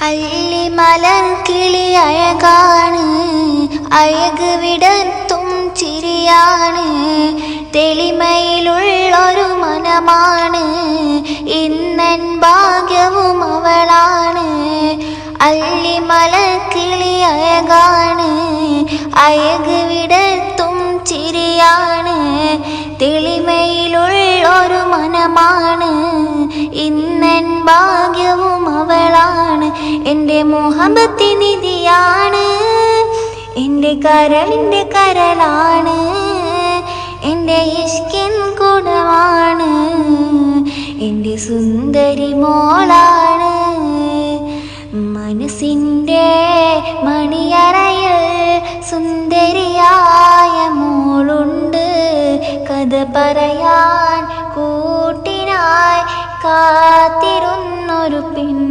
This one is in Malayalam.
അല്ലിമലർ കിളി അഴകാണ്, അഴക് വിടർത്തും ചിരിയാണ്, തെളിമയിലുള്ളൊരു മനമാണ്, ഇന്നൻ ഭാഗ്യവും അവളാണ്. അല്ലിമലർ കിളി അഴകാണ്, അഴക് വിടർത്തും ചിരിയാണ്, തെളിമയിലുള്ളൊരു മനമാണ്, ഇന്നൻ ഭാഗ്യവും അവളാണ്. എൻ്റെ മുഹബത്തിനിധിയാണ്, എൻ്റെ കരളിൻ്റെ കരളാണ്, എൻ്റെ ഇഷ്കിൻ കുടമാണ്, എൻ്റെ സുന്ദരി മോളാണ്. മനസ്സിൻ്റെ മണിയറയിൽ സുന്ദരിയായ മോളുണ്ട്, കഥ പറയാൻ കൂട്ടിനായി കാത്തിരുന്നൊരു പെണ്ണ്.